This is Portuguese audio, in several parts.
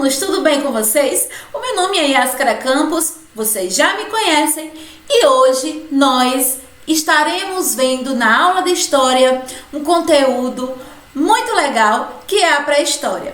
alunos, tudo bem com vocês? O meu nome é Yáscara Campos, vocês já me conhecem e hoje nós estaremos vendo na aula de História um conteúdo muito legal que é a pré-história.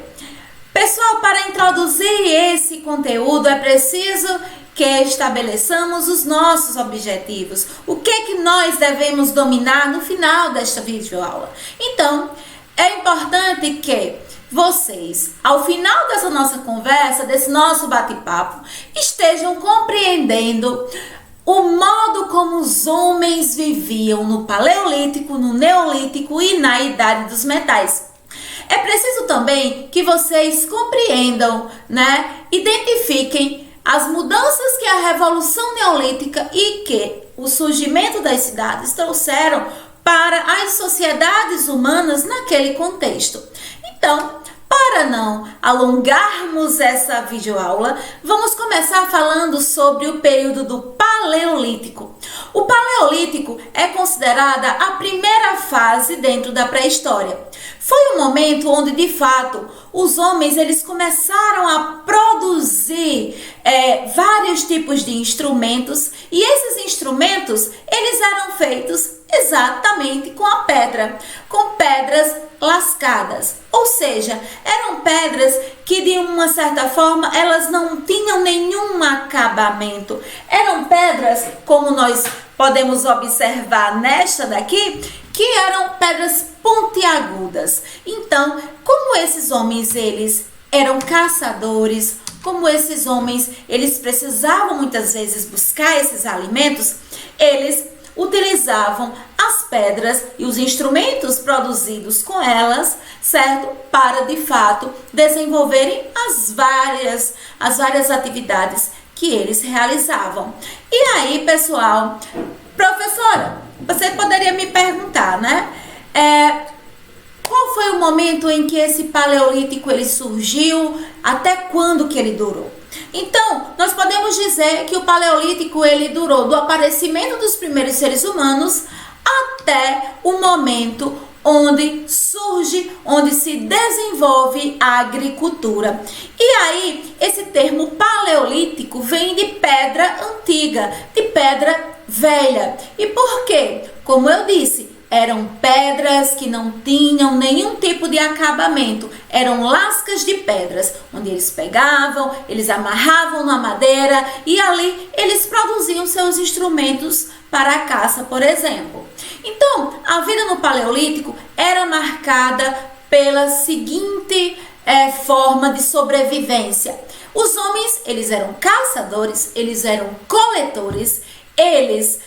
Pessoal, para introduzir esse conteúdo é preciso que estabeleçamos os nossos objetivos, o que nós devemos dominar no final desta videoaula. Então, é importante que vocês, ao final dessa nossa conversa, desse nosso bate-papo, estejam compreendendo o modo como os homens viviam no Paleolítico, no Neolítico e na Idade dos Metais. É preciso também que vocês compreendam, identifiquem as mudanças que a Revolução Neolítica e que o surgimento das cidades trouxeram para as sociedades humanas naquele contexto. Então, para não alongarmos essa videoaula, vamos começar falando sobre o período do Paleolítico. O Paleolítico é considerada a primeira fase dentro da pré-história. Foi um momento onde, de fato, os homens eles começaram a produzir vários tipos de instrumentos e esses instrumentos eles eram feitos exatamente com a pedra, com pedras lascadas, ou seja, eram pedras que de uma certa forma elas não tinham nenhum acabamento, eram pedras como nós podemos observar nesta daqui, que eram pedras pontiagudas. Então, como esses homens eles eram caçadores, como esses homens eles precisavam muitas vezes buscar esses alimentos, eles utilizavam as pedras e os instrumentos produzidos com elas, certo? Para, de fato, desenvolverem as várias atividades que eles realizavam. E aí, pessoal, professora, você poderia me perguntar, qual foi o momento em que esse Paleolítico ele surgiu? Até quando que ele durou? Então, nós podemos dizer que o Paleolítico ele durou do aparecimento dos primeiros seres humanos até o momento onde surge, onde se desenvolve a agricultura. E aí, esse termo Paleolítico vem de pedra antiga, de pedra velha. E por quê? Como eu disse, eram pedras que não tinham nenhum tipo de acabamento, eram lascas de pedras, onde eles pegavam, eles amarravam na madeira e ali eles produziam seus instrumentos para a caça, por exemplo. Então, a vida no Paleolítico era marcada pela seguinte forma de sobrevivência. Os homens, eles eram caçadores, eles eram coletores, eles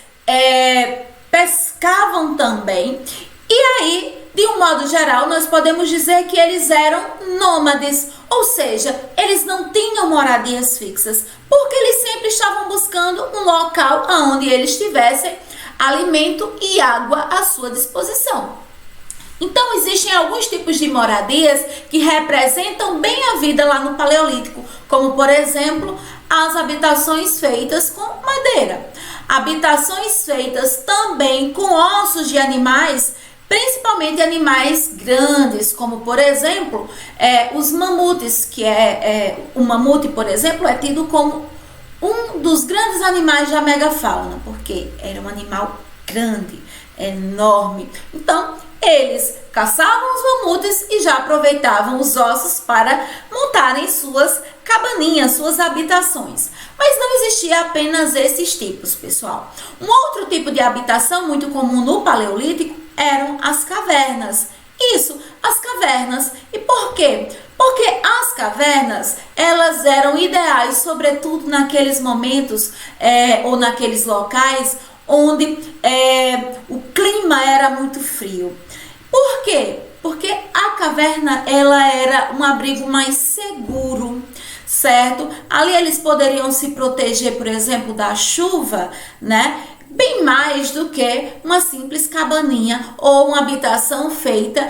pescavam também, e aí, de um modo geral, nós podemos dizer que eles eram nômades, ou seja, eles não tinham moradias fixas, porque eles sempre estavam buscando um local onde eles tivessem alimento e água à sua disposição. Então, existem alguns tipos de moradias que representam bem a vida lá no Paleolítico, como, por exemplo, as habitações feitas com madeira. Habitações feitas também com ossos de animais, principalmente animais grandes, como, por exemplo, os mamutes, que o mamute, por exemplo, é tido como um dos grandes animais da megafauna, porque era um animal grande, enorme. Então, eles caçavam os mamutes e já aproveitavam os ossos para montarem suas cabaninhas, suas habitações. Mas não existia apenas esses tipos, pessoal. Um outro tipo de habitação muito comum no Paleolítico eram as cavernas. Isso, as cavernas. E por quê? Porque as cavernas, elas eram ideais, sobretudo naqueles momentos ou naqueles locais onde o clima era muito frio. Por quê? Porque a caverna ela era um abrigo mais seguro, certo? Ali eles poderiam se proteger, por exemplo, da chuva, bem mais do que uma simples cabaninha ou uma habitação feita,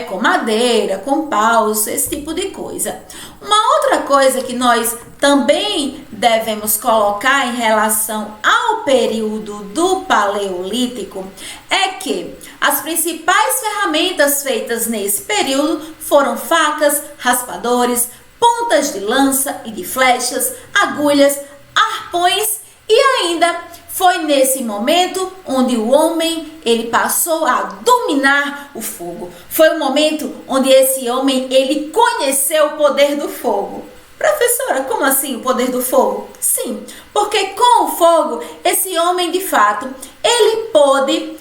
com madeira, com paus, esse tipo de coisa. Uma outra coisa que nós também devemos colocar em relação ao período do Paleolítico é que as principais ferramentas feitas nesse período foram facas, raspadores, pontas de lança e de flechas, agulhas, arpões, e ainda foi nesse momento onde o homem ele passou a dominar o fogo. Foi o momento onde esse homem ele conheceu o poder do fogo. Professora, como assim o poder do fogo? Sim, porque com o fogo, esse homem de fato, ele pôde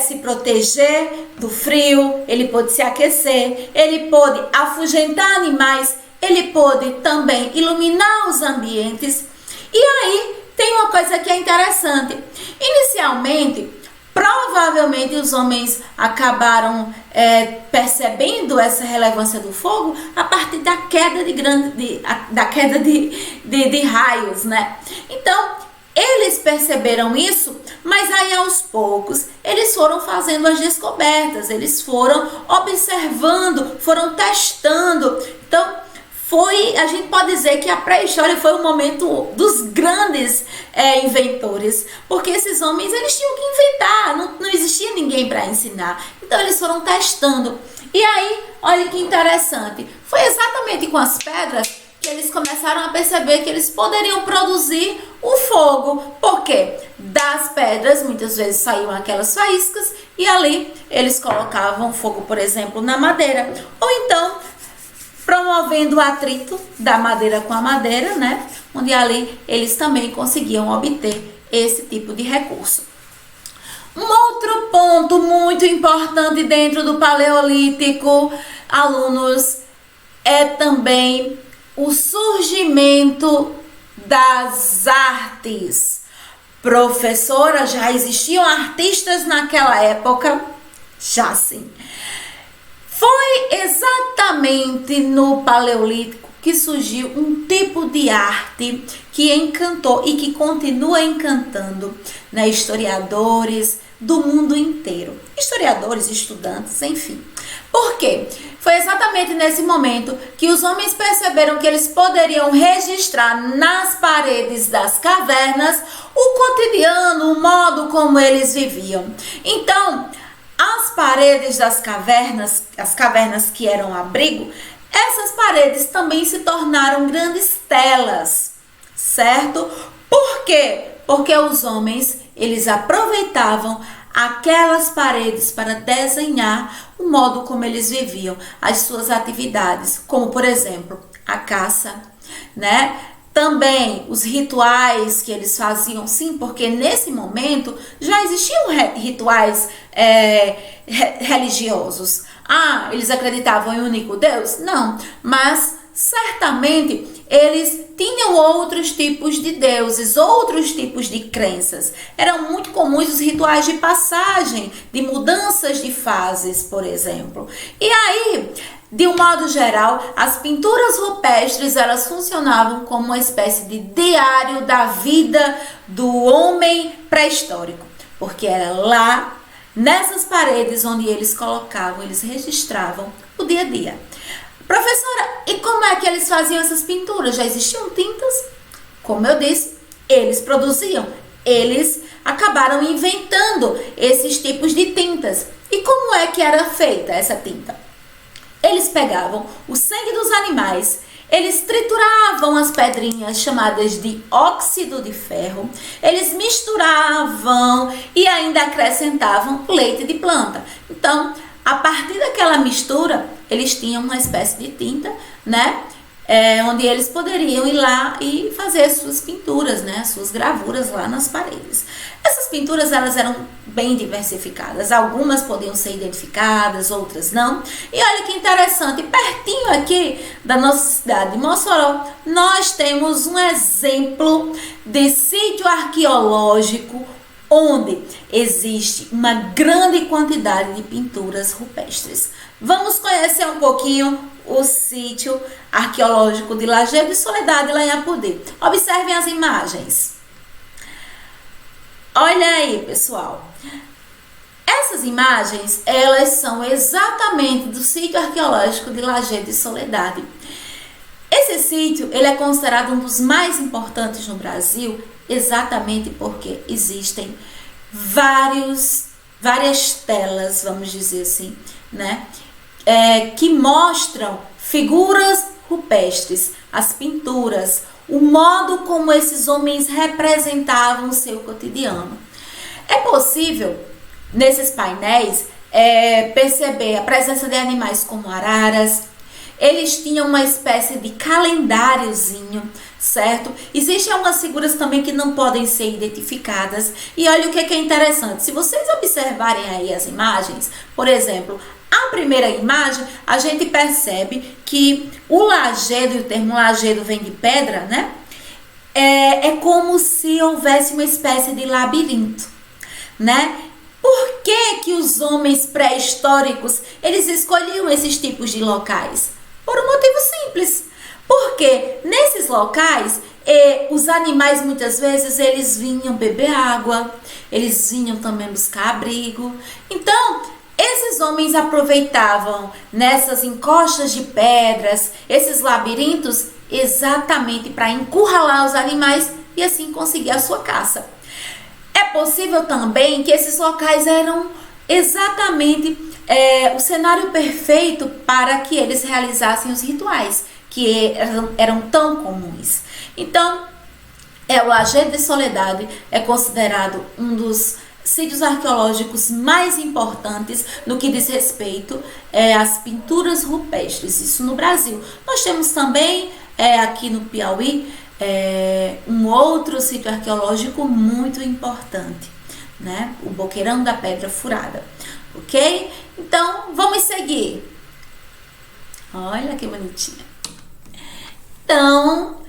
se proteger do frio, ele pôde se aquecer, ele pôde afugentar animais, ele pôde também iluminar os ambientes. E aí tem uma coisa que é interessante. Inicialmente, provavelmente os homens acabaram percebendo essa relevância do fogo a partir da queda de raios, né? Então, eles perceberam isso, mas aí aos poucos eles foram fazendo as descobertas, eles foram observando, foram testando. Então, a gente pode dizer que a pré-história foi o momento dos grandes inventores, porque esses homens eles tinham que inventar, não existia ninguém para ensinar, então eles foram testando. E aí, olha que interessante, foi exatamente com as pedras que eles começaram a perceber que eles poderiam produzir o fogo, porque das pedras muitas vezes saíam aquelas faíscas e ali eles colocavam fogo, por exemplo, na madeira, ou então promovendo o atrito da madeira com a madeira, né? Onde ali eles também conseguiam obter esse tipo de recurso. Um outro ponto muito importante dentro do Paleolítico, alunos, é também o surgimento das artes. Professora, já existiam artistas naquela época? Já sim. Foi exatamente no Paleolítico que surgiu um tipo de arte que encantou e que continua encantando, né, historiadores do mundo inteiro. Historiadores, estudantes, enfim. Por quê? Foi exatamente nesse momento que os homens perceberam que eles poderiam registrar nas paredes das cavernas o cotidiano, o modo como eles viviam. Então, as paredes das cavernas, as cavernas que eram abrigo, essas paredes também se tornaram grandes telas, certo? Por quê? Porque os homens, eles aproveitavam aquelas paredes para desenhar o modo como eles viviam, as suas atividades, como por exemplo, a caça, né? Também os rituais que eles faziam, sim, porque nesse momento já existiam rituais religiosos. Ah, eles acreditavam em um único Deus? Não, mas certamente eles tinham outros tipos de deuses, outros tipos de crenças. Eram muito comuns os rituais de passagem, de mudanças de fases, por exemplo. E aí, de um modo geral, as pinturas rupestres elas funcionavam como uma espécie de diário da vida do homem pré-histórico, porque era lá, nessas paredes onde eles colocavam, eles registravam o dia a dia. Professora, e como é que eles faziam essas pinturas? Já existiam tintas? Como eu disse, eles produziam, eles acabaram inventando esses tipos de tintas. E como é que era feita essa tinta? Eles pegavam o sangue dos animais, eles trituravam as pedrinhas chamadas de óxido de ferro, eles misturavam e ainda acrescentavam leite de planta. Então, a partir daquela mistura, eles tinham uma espécie de tinta, né? Onde eles poderiam ir lá e fazer as suas pinturas, né? As suas gravuras lá nas paredes. Essas pinturas, elas eram bem diversificadas. Algumas podiam ser identificadas, outras não. E olha que interessante, pertinho aqui da nossa cidade de Mossoró, nós temos um exemplo de sítio arqueológico onde existe uma grande quantidade de pinturas rupestres. Vamos conhecer um pouquinho o sítio arqueológico de Lajedo de Soledade, lá em Apodi. Observem as imagens. Olha aí, pessoal. Essas imagens, elas são exatamente do sítio arqueológico de Lajedo de Soledade. Esse sítio, ele é considerado um dos mais importantes no Brasil, exatamente porque existem várias telas, vamos dizer assim, né? Que mostram figuras rupestres, as pinturas, o modo como esses homens representavam o seu cotidiano. É possível, nesses painéis, perceber a presença de animais como araras. Eles tinham uma espécie de calendáriozinho, certo? Existem algumas figuras também que não podem ser identificadas. E olha o que é interessante. Se vocês observarem aí as imagens, por exemplo, a primeira imagem, a gente percebe que o lajedo, e o termo lajedo vem de pedra, né? É como se houvesse uma espécie de labirinto, né? Por que os homens pré-históricos, eles escolhiam esses tipos de locais? Por um motivo simples. Porque nesses locais, os animais muitas vezes, eles vinham beber água, eles vinham também buscar abrigo. Então, esses homens aproveitavam nessas encostas de pedras, esses labirintos, exatamente para encurralar os animais e assim conseguir a sua caça. É possível também que esses locais eram exatamente o cenário perfeito para que eles realizassem os rituais, que eram tão comuns. Então, o Lajedo de Soledade é considerado um dos sítios arqueológicos mais importantes no que diz respeito às pinturas rupestres, isso no Brasil. Nós temos também aqui no Piauí um outro sítio arqueológico muito importante, né? O Boqueirão da Pedra Furada, ok? Então, vamos seguir. Olha que bonitinha. Então,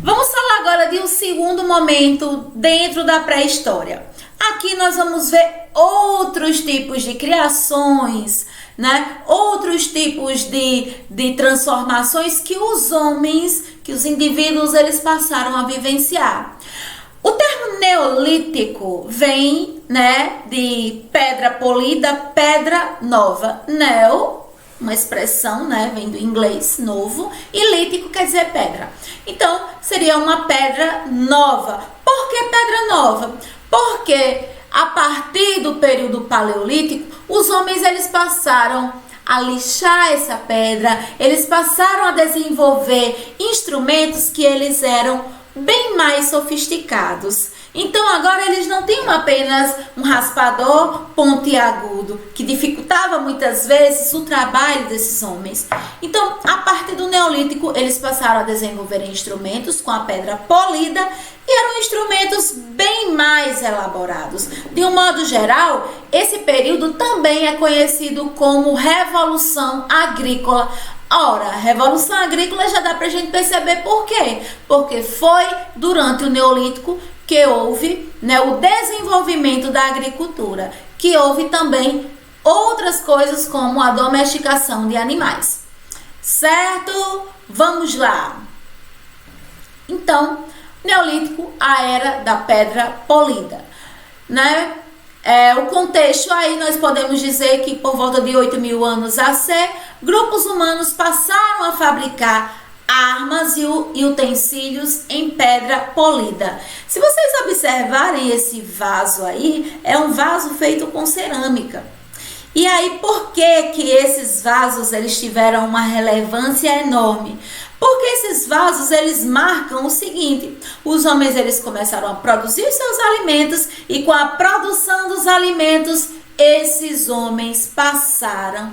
vamos falar agora de um segundo momento dentro da pré-história. Aqui nós vamos ver outros tipos de criações, né? Outros tipos de transformações que os homens, que os indivíduos, eles passaram a vivenciar. O termo neolítico vem, né, de pedra polida, pedra nova. Neo, uma expressão, né, vem do inglês, novo, e lítico quer dizer pedra. Então, seria uma pedra nova. Por que pedra nova? Porque a partir do período paleolítico, os homens eles passaram a lixar essa pedra, eles passaram a desenvolver instrumentos que eles eram bem mais sofisticados. Então agora eles não tinham apenas um raspador pontiagudo, que dificultava muitas vezes o trabalho desses homens. Então, a partir do Neolítico, eles passaram a desenvolver instrumentos com a pedra polida e eram instrumentos bem mais elaborados. De um modo geral, esse período também é conhecido como Revolução Agrícola. Ora, a Revolução Agrícola já dá pra gente perceber por quê. Porque foi durante o Neolítico que houve, né, o desenvolvimento da agricultura, que houve também outras coisas como a domesticação de animais. Certo? Vamos lá. Então, Neolítico, a era da pedra polida, né? O contexto aí nós podemos dizer que por volta de 8.000 anos AC, grupos humanos passaram a fabricar armas e utensílios em pedra polida. Se vocês observarem esse vaso aí, é um vaso feito com cerâmica. E aí, por que esses vasos eles tiveram uma relevância enorme? Porque esses vasos eles marcam o seguinte: os homens eles começaram a produzir os seus alimentos e com a produção dos alimentos, esses homens passaram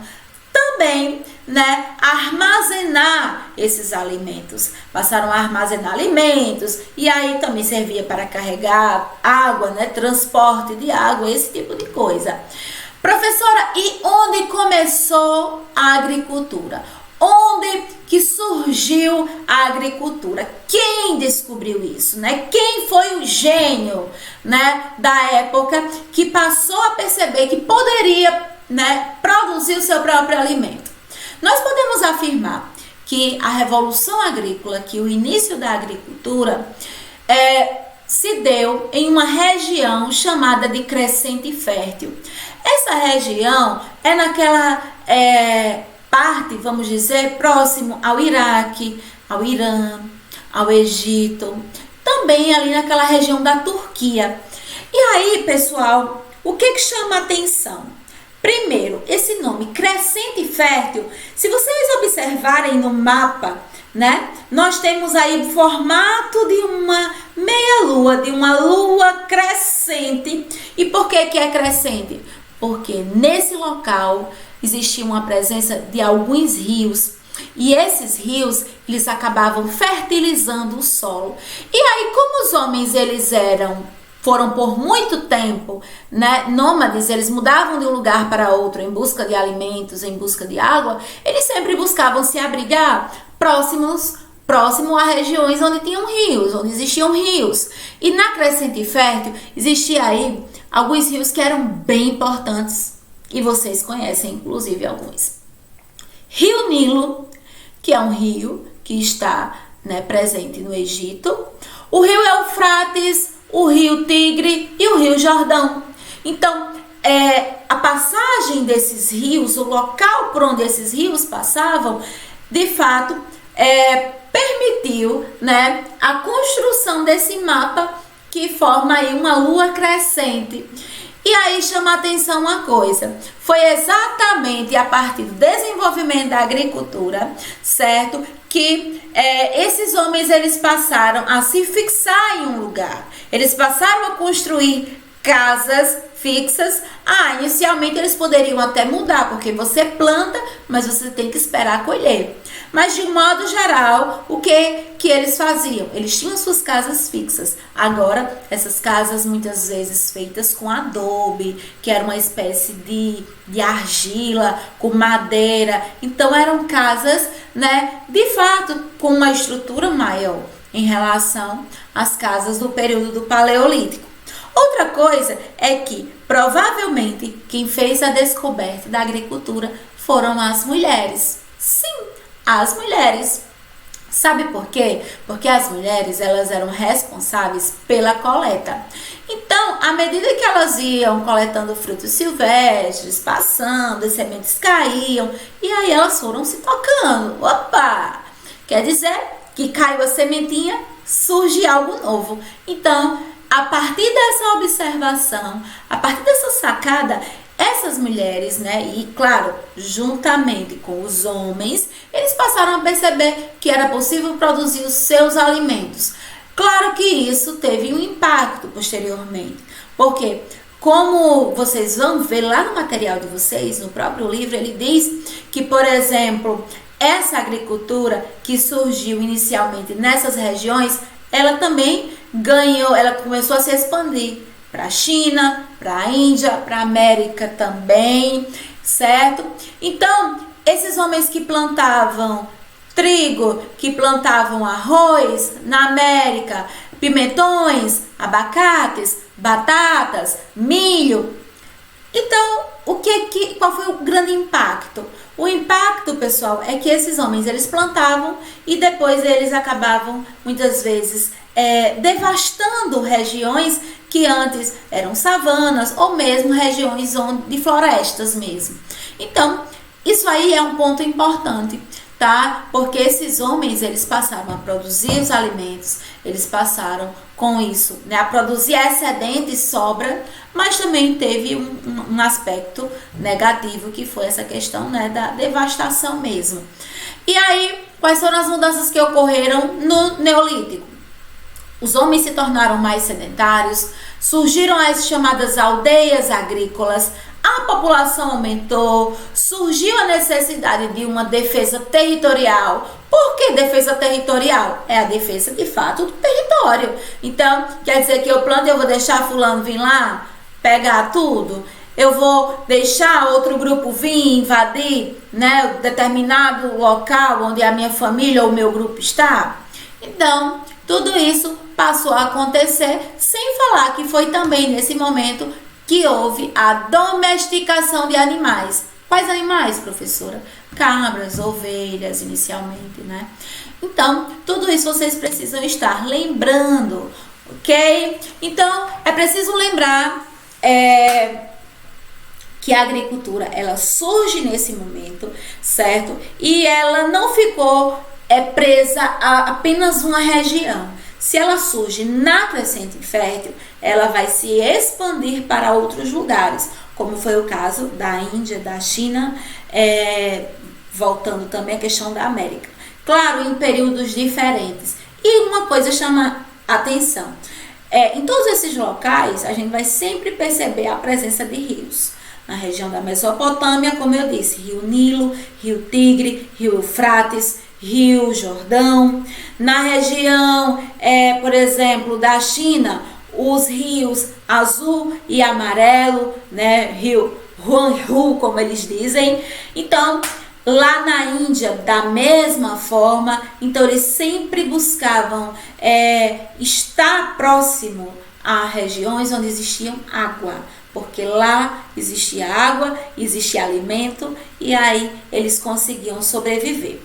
também, né, armazenar esses alimentos. Passaram a armazenar alimentos e aí também servia para carregar água, né, transporte de água, esse tipo de coisa. Professora, e onde começou a agricultura? Onde que surgiu a agricultura? Quem descobriu isso, né? Quem foi o gênio, né, da época que passou a perceber que poderia, né, produzir o seu próprio alimento? Nós podemos afirmar que a Revolução Agrícola, que o início da agricultura se deu em uma região chamada de Crescente Fértil. Essa região é naquela parte, vamos dizer, próximo ao Iraque, ao Irã, ao Egito, também ali naquela região da Turquia. E aí, pessoal, o que chama a atenção? Primeiro, esse nome Crescente Fértil, se vocês observarem no mapa, né, nós temos aí o formato de uma meia-lua, de uma lua crescente. E por que que é crescente? Porque nesse local existia uma presença de alguns rios. E esses rios, eles acabavam fertilizando o solo. E aí, como os homens, foram por muito tempo, né, nômades, eles mudavam de um lugar para outro em busca de alimentos, em busca de água, eles sempre buscavam se abrigar próximo a regiões onde tinham rios, onde existiam rios. E na Crescente Fértil, existia aí alguns rios que eram bem importantes, e vocês conhecem, inclusive, alguns. Rio Nilo, que é um rio que está, né, presente no Egito. O rio Eufrates, o rio Tigre e o rio Jordão. Então, a passagem desses rios, o local por onde esses rios passavam, de fato, permitiu, né, a construção desse mapa que forma aí uma lua crescente. E aí chama a atenção uma coisa, foi exatamente a partir do desenvolvimento da agricultura, certo? Que esses homens, eles passaram a se fixar em um lugar, eles passaram a construir casas fixas. Inicialmente eles poderiam até mudar, porque você planta, mas você tem que esperar colher. Mas de um modo geral, o que eles faziam? Eles tinham suas casas fixas. Agora, essas casas muitas vezes feitas com adobe, que era uma espécie de argila, com madeira. Então eram casas, né, de fato, com uma estrutura maior em relação às casas do período do Paleolítico. Outra coisa é que, provavelmente, quem fez a descoberta da agricultura foram as mulheres. Sim, as mulheres. Sabe por quê? Porque as mulheres, elas eram responsáveis pela coleta. Então, à medida que elas iam coletando frutos silvestres, passando, as sementes caíam, e aí elas foram se tocando. Opa! Quer dizer que caiu a sementinha, surge algo novo. Então, a partir dessa observação, a partir dessa sacada, essas mulheres, né, e claro, juntamente com os homens, eles passaram a perceber que era possível produzir os seus alimentos. Claro que isso teve um impacto posteriormente, porque, como vocês vão ver lá no material de vocês, no próprio livro, ele diz que, por exemplo, essa agricultura que surgiu inicialmente nessas regiões, ela também ela começou a se expandir para a China, para a Índia, para a América também, certo? Então, esses homens que plantavam trigo, que plantavam arroz na América, pimentões, abacates, batatas, milho. Então, qual foi o grande impacto? O impacto, pessoal, é que esses homens, eles plantavam e depois eles acabavam, muitas vezes, devastando regiões que antes eram savanas ou mesmo regiões de florestas mesmo. Então, isso aí é um ponto importante, tá? Porque esses homens, eles passaram a produzir os alimentos, eles passaram com isso, né, a produzir excedente e sobra, mas também teve um aspecto negativo, que foi essa questão, né, da devastação mesmo. E aí, quais foram as mudanças que ocorreram no Neolítico? Os homens se tornaram mais sedentários, surgiram as chamadas aldeias agrícolas, a população aumentou, surgiu a necessidade de uma defesa territorial. Por que defesa territorial? É a defesa, de fato, do território. Então, quer dizer que eu planto e eu vou deixar fulano vir lá, pegar tudo? Eu vou deixar outro grupo vir invadir, né, determinado local onde a minha família ou o meu grupo está? Então, tudo isso passou a acontecer, sem falar que foi também nesse momento que houve a domesticação de animais. Quais animais, professora? Cabras, ovelhas, inicialmente, né? Então, tudo isso vocês precisam estar lembrando, ok? Então, é preciso lembrar que a agricultura, ela surge nesse momento, certo? E ela não ficou presa a apenas uma região. Se ela surge na Crescente Fértil, ela vai se expandir para outros lugares. como foi o caso da Índia, da China, voltando também à questão da América. Claro, em períodos diferentes. E uma coisa chama atenção. Em todos esses locais, a gente vai sempre perceber a presença de rios. Na região da Mesopotâmia, como eu disse, Rio Nilo, Rio Tigre, Rio Eufrates, Rio Jordão. Na região, por exemplo, da China, os rios azul e amarelo, né? Rio Huanghe, como eles dizem. Então, lá na Índia, da mesma forma, então eles sempre buscavam estar próximo a regiões onde existiam água, porque lá existia água, existia alimento e aí eles conseguiam sobreviver.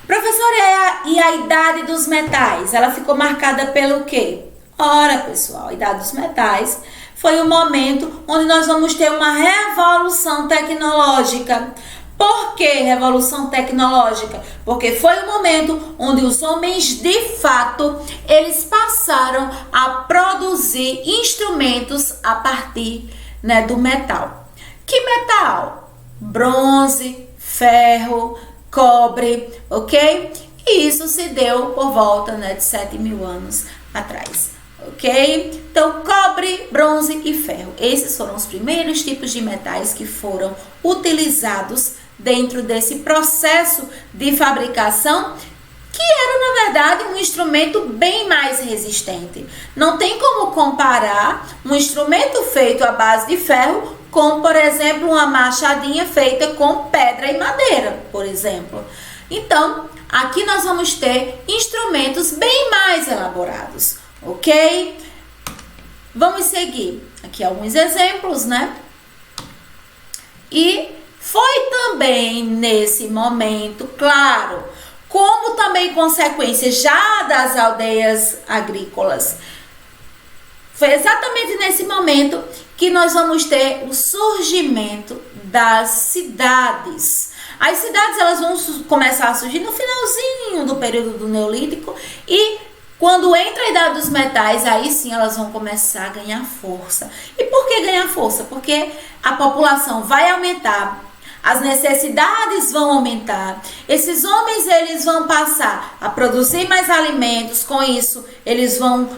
Professora, e a idade dos metais? Ela ficou marcada pelo quê? Ora, pessoal, a idade dos metais foi o momento onde nós vamos ter uma revolução tecnológica. Por que revolução tecnológica? Porque foi o momento onde os homens, de fato, eles passaram a produzir instrumentos a partir, né, do metal. Que metal? Bronze, ferro, cobre, ok? E isso se deu por volta, né, de 7.000 anos atrás. Ok? Então, cobre, bronze e ferro. Esses foram os primeiros tipos de metais que foram utilizados dentro desse processo de fabricação, que era, na verdade, um instrumento bem mais resistente. Não tem como comparar um instrumento feito à base de ferro com, por exemplo, uma machadinha feita com pedra e madeira, por exemplo. Então, aqui nós vamos ter instrumentos bem mais elaborados, ok? Vamos seguir aqui alguns exemplos, né? E foi também nesse momento, claro, como também consequência já das aldeias agrícolas, foi exatamente nesse momento que nós vamos ter o surgimento das cidades. As cidades, elas vão começar a surgir no finalzinho do período do Neolítico e quando entra a idade dos metais, aí sim elas vão começar a ganhar força. E por que ganhar força? Porque a população vai aumentar, as necessidades vão aumentar, esses homens eles vão passar a produzir mais alimentos, com isso eles vão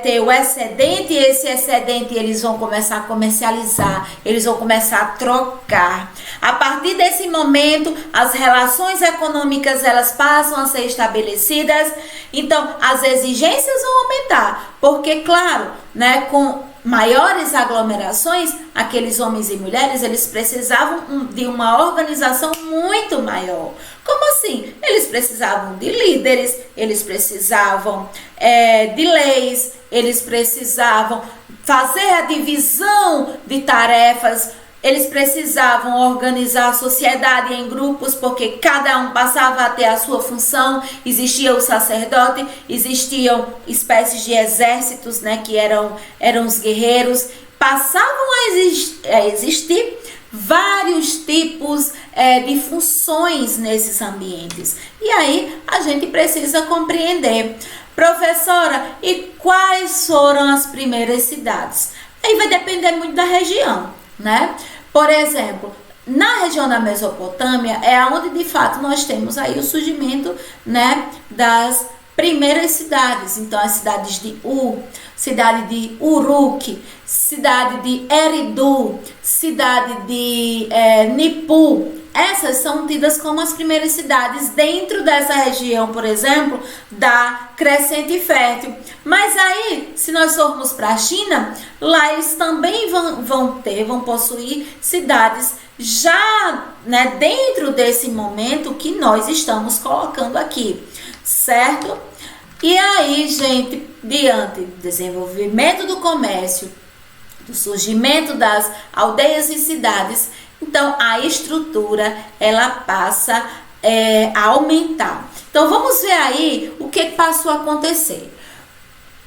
ter o excedente e esse excedente eles vão começar a comercializar, eles vão começar a trocar. A partir desse momento, as relações econômicas elas passam a ser estabelecidas, então as exigências vão aumentar, porque claro, né, com maiores aglomerações, aqueles homens e mulheres, eles precisavam de uma organização muito maior. Como assim? Eles precisavam de líderes, eles precisavam de leis, eles precisavam fazer a divisão de tarefas, eles precisavam organizar a sociedade em grupos, porque cada um passava a ter a sua função. Existia o sacerdote, existiam espécies de exércitos, né, que eram os guerreiros. Passavam a existir vários tipos de funções nesses ambientes. E aí a gente precisa compreender, professora, e quais foram as primeiras cidades? Aí vai depender muito da região, né? Por exemplo, na região da Mesopotâmia é onde de fato nós temos aí o surgimento, né, das primeiras cidades. Então as cidades de cidade de Uruk, cidade de Eridu, cidade de Nippur. Essas são tidas como as primeiras cidades dentro dessa região, por exemplo, da Crescente Fértil. Mas aí, se nós formos para a China, lá eles também vão possuir cidades já, né, dentro desse momento que nós estamos colocando aqui, certo? E aí, gente, diante do desenvolvimento do comércio, do surgimento das aldeias e cidades, então a estrutura ela passa a aumentar. Então vamos ver aí o que passou a acontecer.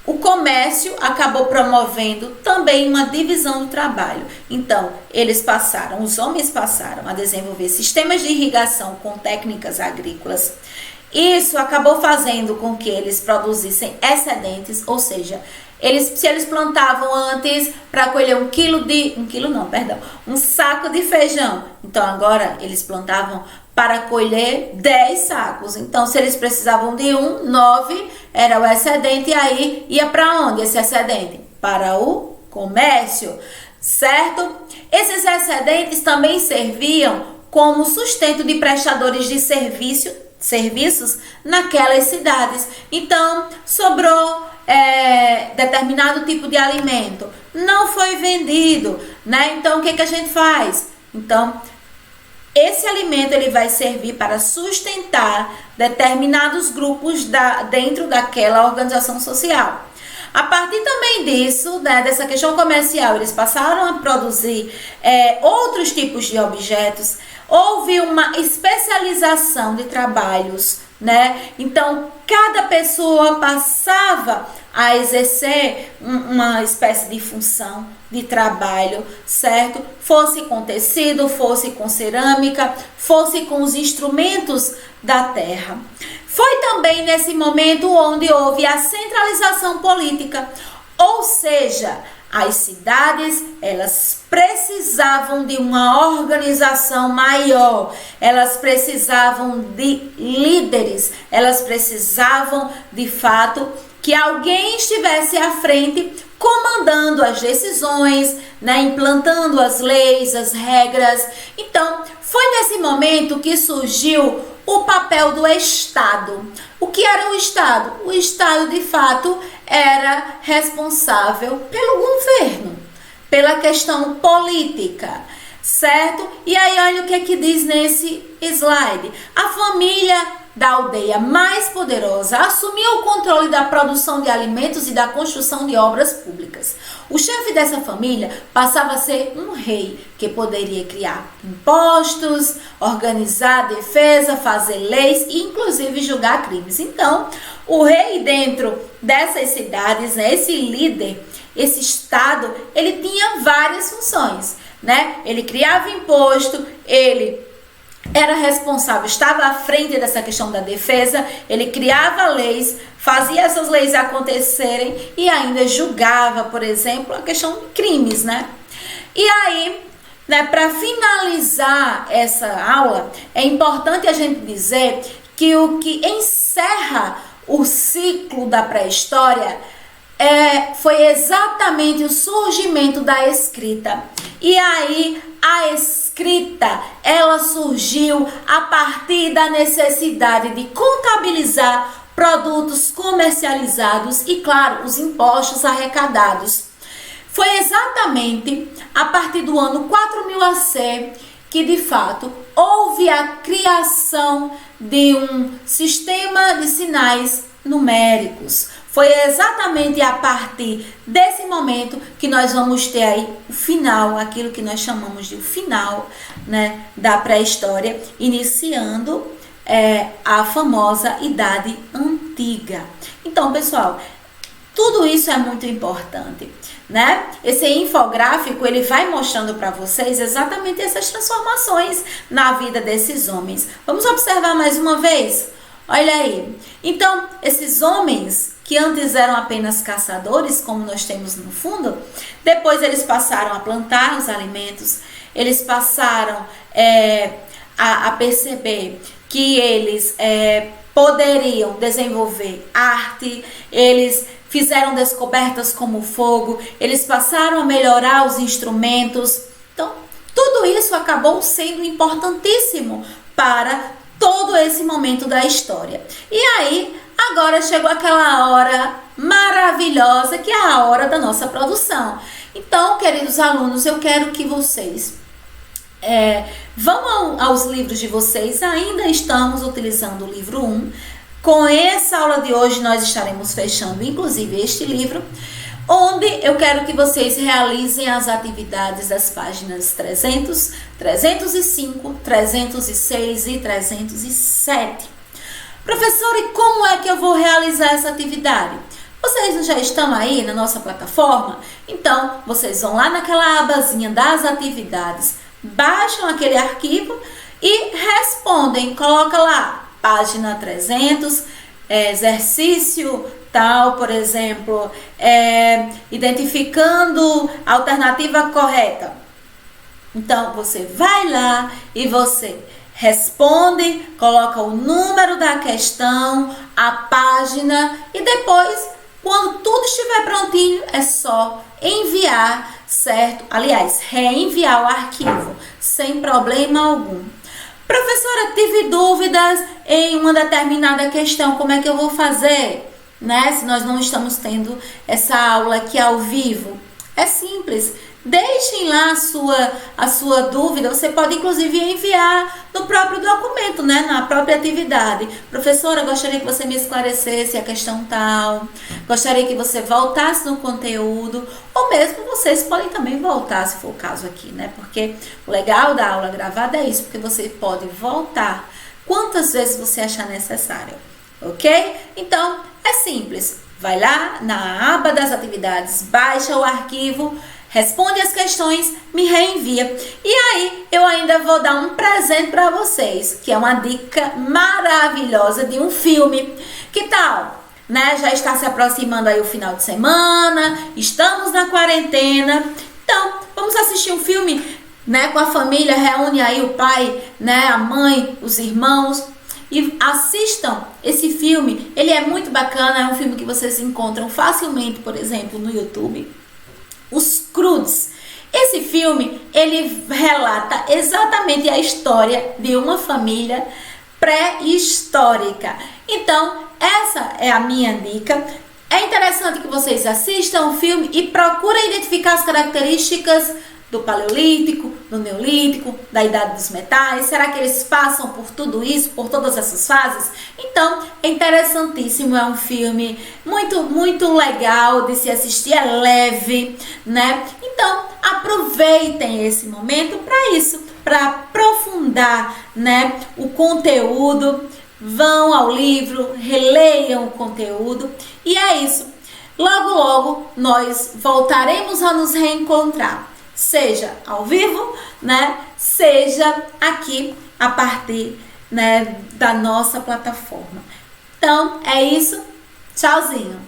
O comércio acabou promovendo também uma divisão do trabalho. Então, os homens passaram a desenvolver sistemas de irrigação com técnicas agrícolas. Isso acabou fazendo com que eles produzissem excedentes, ou seja, se eles plantavam antes para colher um saco de feijão, então agora eles plantavam para colher 10 sacos. Então, se eles precisavam de 9 era o excedente, e aí ia para onde esse excedente? Para o comércio, certo? Esses excedentes também serviam como sustento de prestadores de serviços naquelas cidades. Então, sobrou determinado tipo de alimento, não foi vendido, né? Então, o que a gente faz? Então, esse alimento ele vai servir para sustentar determinados grupos dentro daquela organização social. A partir também disso, né, dessa questão comercial, eles passaram a produzir outros tipos de objetos. Houve uma especialização de trabalhos, né? Então, cada pessoa passava a exercer uma espécie de função de trabalho, certo? Fosse com tecido, fosse com cerâmica, fosse com os instrumentos da terra. Foi também nesse momento onde houve a centralização política, ou seja, as cidades, elas precisavam de uma organização maior, elas precisavam de líderes, elas precisavam, de fato, que alguém estivesse à frente, comandando as decisões, né, implantando as leis, as regras. Então, foi nesse momento que surgiu o papel do Estado. O que era o Estado? O Estado, de fato, era responsável pelo governo, pela questão política, certo? E aí, olha o que diz nesse slide. A família da aldeia mais poderosa assumiu o controle da produção de alimentos e da construção de obras públicas. O chefe dessa família passava a ser um rei, que poderia criar impostos, organizar a defesa, fazer leis e inclusive julgar crimes. Então, o rei dentro dessas cidades, né, esse líder, esse estado, ele tinha várias funções, né? Ele criava imposto, ele era responsável, estava à frente dessa questão da defesa, ele criava leis, fazia essas leis acontecerem e ainda julgava, por exemplo, a questão de crimes, né? E aí, né, para finalizar essa aula, é importante a gente dizer que o que encerra o ciclo da pré-história foi exatamente o surgimento da escrita. E aí, a escrita, ela surgiu a partir da necessidade de contabilizar produtos comercializados e, claro, os impostos arrecadados. Foi exatamente a partir do ano 4000 AC que, de fato, houve a criação de um sistema de sinais numéricos. Foi exatamente a partir desse momento que nós vamos ter aí o final, aquilo que nós chamamos de o final, né, da pré-história, iniciando a famosa Idade Antiga. Então, pessoal, tudo isso é muito importante, né? Esse infográfico, ele vai mostrando para vocês exatamente essas transformações na vida desses homens. Vamos observar mais uma vez? Olha aí. Então, esses homens que antes eram apenas caçadores, como nós temos no fundo, depois eles passaram a plantar os alimentos, eles passaram a perceber que eles poderiam desenvolver arte, eles fizeram descobertas como o fogo, eles passaram a melhorar os instrumentos. Então, tudo isso acabou sendo importantíssimo para todo esse momento da história. E aí, agora chegou aquela hora maravilhosa, que é a hora da nossa produção. Então, queridos alunos, eu quero que vocês vão aos livros de vocês. Ainda estamos utilizando o livro 1. Com essa aula de hoje, nós estaremos fechando, inclusive, este livro, onde eu quero que vocês realizem as atividades das páginas 300, 305, 306 e 307. Professor, e como é que eu vou realizar essa atividade? Vocês já estão aí na nossa plataforma? Então, vocês vão lá naquela abazinha das atividades, baixam aquele arquivo e respondem. Coloca lá página 300, exercício tal, por exemplo, identificando a alternativa correta. Então, você vai lá e você responde, coloca o número da questão, a página e depois, quando tudo estiver prontinho, é só enviar, certo? Aliás, reenviar o arquivo, sem problema algum. Professora, tive dúvidas em uma determinada questão, como é que eu vou fazer? Né? Se nós não estamos tendo essa aula aqui ao vivo. É simples. Deixem lá a sua dúvida, você pode inclusive enviar no próprio documento, né? Na própria atividade. Professora, gostaria que você me esclarecesse a questão tal, gostaria que você voltasse no conteúdo, ou mesmo vocês podem também voltar, se for o caso aqui, né? Porque o legal da aula gravada é isso, porque você pode voltar quantas vezes você achar necessário, ok? Então, é simples, vai lá na aba das atividades, baixa o arquivo, responde as questões, me reenvia. E aí, eu ainda vou dar um presente para vocês, que é uma dica maravilhosa de um filme. Que tal? Né? Já está se aproximando aí o final de semana, estamos na quarentena. Então, vamos assistir um filme, né, com a família, reúne aí o pai, né, a mãe, os irmãos. E assistam esse filme, ele é muito bacana, é um filme que vocês encontram facilmente, por exemplo, no YouTube. Os Croods. Esse filme, ele relata exatamente a história de uma família pré-histórica. Então, essa é a minha dica. É interessante que vocês assistam o filme e procurem identificar as características do Paleolítico, do Neolítico, da Idade dos Metais. Será que eles passam por tudo isso, por todas essas fases? Então, é interessantíssimo, é um filme muito legal de se assistir, é leve, né? Então, aproveitem esse momento para isso, para aprofundar, né, o conteúdo. Vão ao livro, releiam o conteúdo e é isso. Logo, logo, nós voltaremos a nos reencontrar. Seja ao vivo, né? Seja aqui a partir, né, da nossa plataforma. Então, é isso. Tchauzinho!